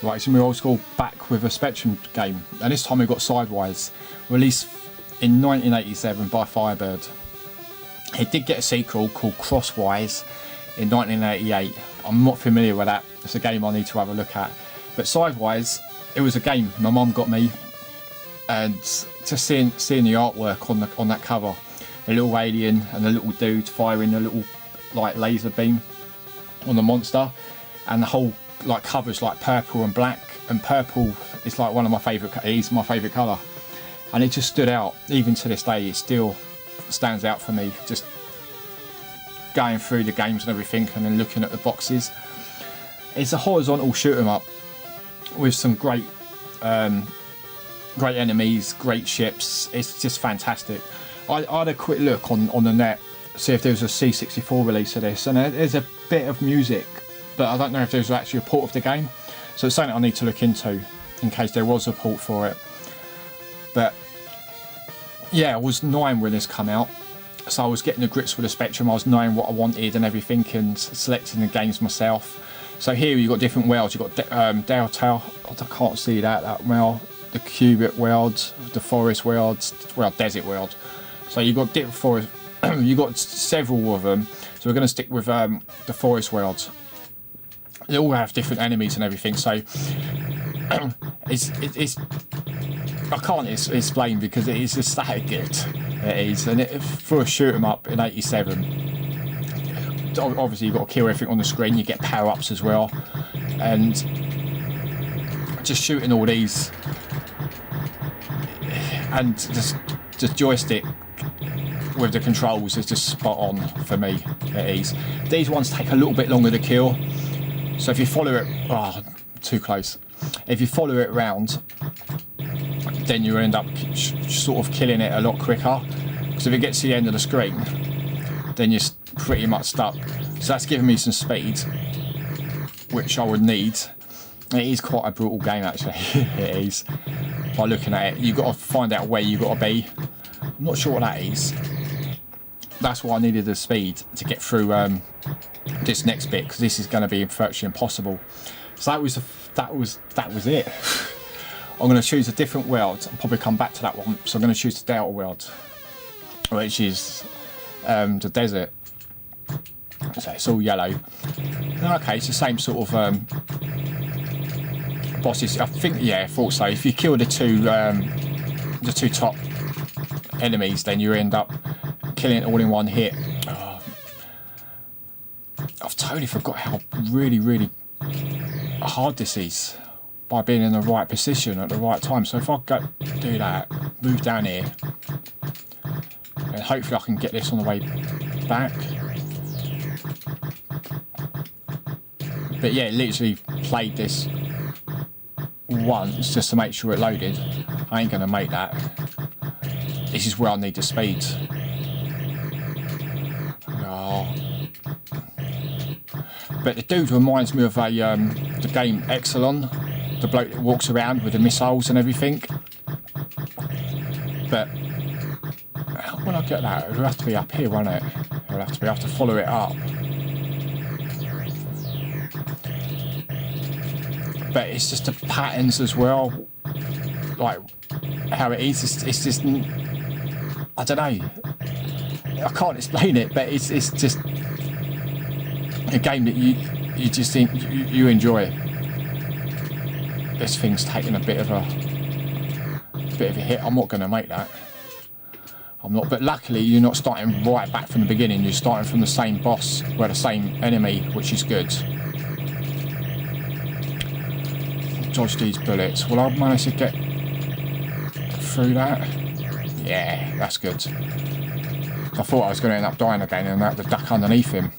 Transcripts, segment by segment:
Right, it's amigaoldskool back with a Spectrum game, and this time we've got Sidewize, released in 1987 by Firebird. It did get a sequel called Crosswize in 1988. I'm not familiar with that. It's a game I need to have a look at. But Sidewize, it was a game my mum got me, and just seeing the artwork on that cover, the little alien and the little dude firing a little like laser beam on the monster, and the whole like covers like purple and black, and purple is like one of my favourite. It's my favourite colour, and it just stood out. Even to this day, it still stands out for me. Just going through the games and everything, and then looking at the boxes. It's a horizontal shoot 'em up with some great enemies, great ships. It's just fantastic. I had a quick look on the net, see if there was a C64 release of this, and there's a bit of music, but I don't know if there's actually a port of the game, so it's something I need to look into in case there was a port for it. But yeah, I was 9 when this came out, so I was getting the grits with the Spectrum. I was knowing what I wanted and everything, and selecting the games myself. So here you've got different worlds. You've got Dariard, I can't see that well, the Cubit world, the Forest world, well, Desert world. So you've got different forest. You've got several of them. So we're going to stick with the Forest world. They all have different enemies and everything. So it's I can't explain because it is just that good. It is, and for a shoot 'em up in '87. Obviously you've got to kill everything on the screen. You get power-ups as well, and just shooting all these, and just joystick with the controls is just spot on for me. It is. These ones take a little bit longer to kill, so if you follow it, too close. If you follow it around, then you end up sort of killing it a lot quicker. Because if it gets to the end of the screen, then you're pretty much stuck. So that's giving me some speed, which I would need. It is quite a brutal game actually. It is. By looking at it, you've got to find out where you've got to be. I'm not sure what that is. That's why I needed the speed to get through this next bit, because this is going to be virtually impossible. So that was it. I'm going to choose a different world. I'll probably come back to that one. So I'm going to choose the Delta world, which is the desert. So it's all yellow. Okay, it's the same sort of bosses. I think, yeah, I thought so. If you kill the two top enemies, then you end up killing it all in one hit. Oh, I've totally forgot how really hard this is, by being in the right position at the right time. So if I go do that, move down here, and hopefully I can get this on the way back. But yeah, literally played this once just to make sure it loaded. I ain't gonna make that. This is where I need the speed. Oh. But the dude reminds me of the game Xeolom, the bloke that walks around with the missiles and everything. But how will I get that? It'll have to be up here, won't it? It'll have to be. I have to follow it up. But it's just the patterns as well, like how it is. It's just, I don't know. I can't explain it, but it's just a game that you just think you enjoy. This thing's taking a bit of a hit. I'm not going to make that. I'm not. But luckily, you're not starting right back from the beginning. You're starting from the same boss, the same enemy, which is good. Dodge these bullets. Will I manage to get through that? Yeah, that's good. I thought I was going to end up dying again and have to duck underneath him.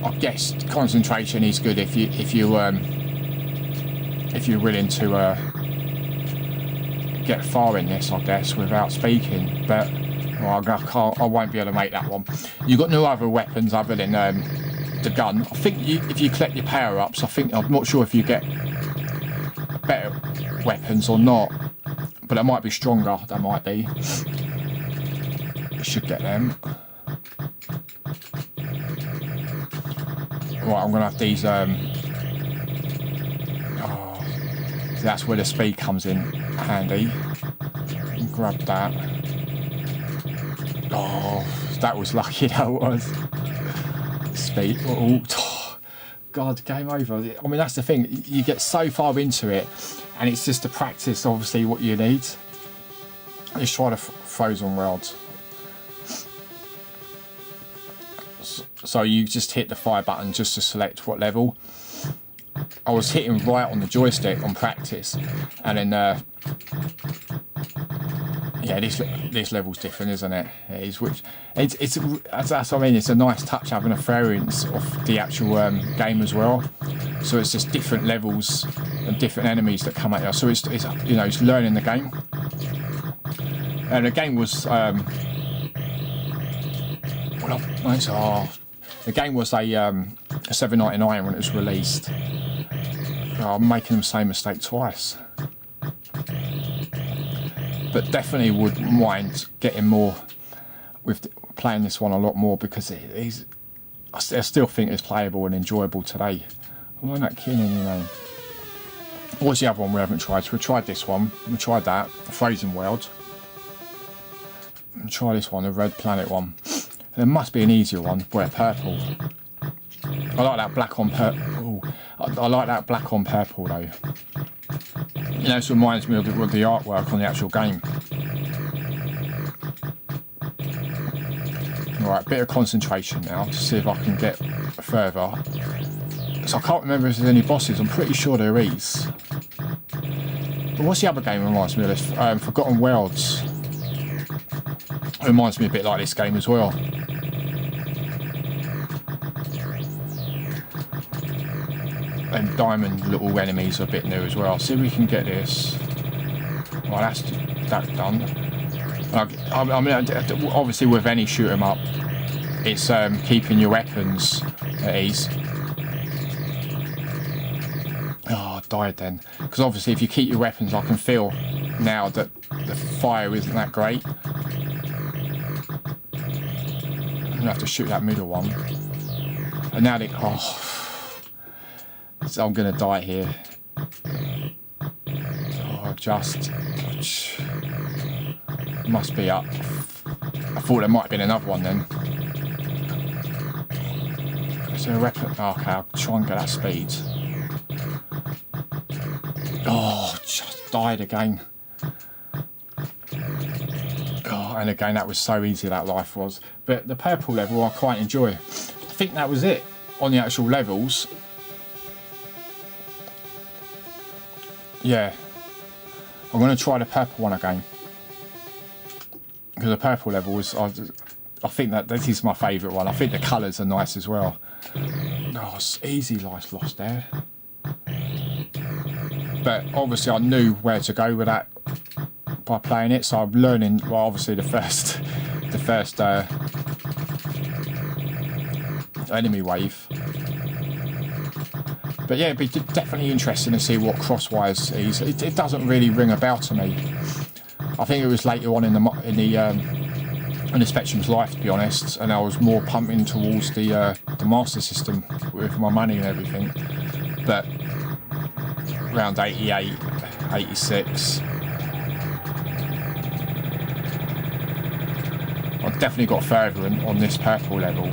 I guess concentration is good if you're willing to get far in this, I guess, without speaking. But well, I won't be able to make that one. You've got no other weapons other than the gun. I think if you collect your power-ups, I'm not sure if you get better weapons or not, but they might be stronger. They might be. You should get them. Right, I'm gonna have these. Oh, so that's where the speed comes in handy. Grab that. Oh, that was lucky. That was speed. Oh, God, game over. I mean, that's the thing. You get so far into it, and it's just to practice. Obviously, what you need. Let's try the frozen world. So you just hit the fire button just to select what level. I was hitting right on the joystick on practice, and then yeah, this level's different, isn't it? It is, which it's that's what I mean. It's a nice touch having a variance of the actual game as well. So it's just different levels and different enemies that come at you. So it's you know, it's learning the game. And the game was the game was a $7.99 when it was released. Oh, I'm making the same mistake twice. But definitely would mind getting more with playing this one a lot more, because I still think it's playable and enjoyable today. Why not kidding, you know? What's the other one we haven't tried? So we tried this one, we tried that, the Frozen World. And try this one, the Red Planet one. There must be an easier one, where purple. I like that black on purple. I like that black on purple though. You know, this reminds me of the artwork on the actual game. Right, bit of concentration now to see if I can get further. So I can't remember if there's any bosses. I'm pretty sure there is. But what's the other game reminds me of this? Forgotten Worlds. It reminds me a bit like this game as well. And diamond little enemies are a bit new as well. See if we can get this. Well, that's that done. I mean, obviously with any shoot 'em up, it's keeping your weapons at ease. Oh, I died then. Because obviously if you keep your weapons, I can feel now that the fire isn't that great. I'm gonna have to shoot that middle one. And now so I'm gonna die here. Oh, must be up. I thought there might have been another one then. Is there a weapon? Oh, okay, I'll try and get that speed. Oh, just died again. Oh, and again, that was so easy, that life was. But the purple level I quite enjoy. I think that was it on the actual levels. Yeah, I'm going to try the purple one again, because the purple level was, I think that this is my favourite one. I think the colours are nice as well. Oh, it's easy life lost there. But obviously I knew where to go with that by playing it, so I'm learning, well, obviously the first enemy wave. But yeah, it'd be definitely interesting to see what Crosswize is. It doesn't really ring a bell to me. I think it was later on in the Spectrum's life, to be honest, and I was more pumping towards the Master System with my money and everything. But around 88, 86, I've definitely got further on this purple level.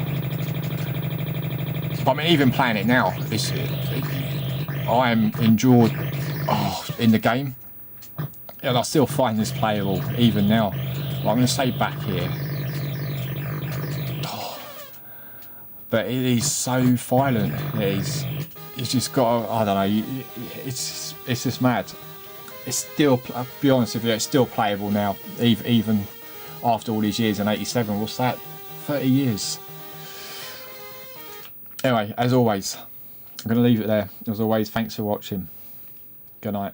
But I mean, even playing it now, I am enjoyed in the game, and I still find this playable even now. Well, I'm going to stay back here, but it is so violent. It's just got, I don't know, it's just mad. It's still, I'll be honest with you, it's still playable now, even after all these years. In 87, what's that, 30 years? Anyway, as always, I'm going to leave it there. As always, thanks for watching. Good night.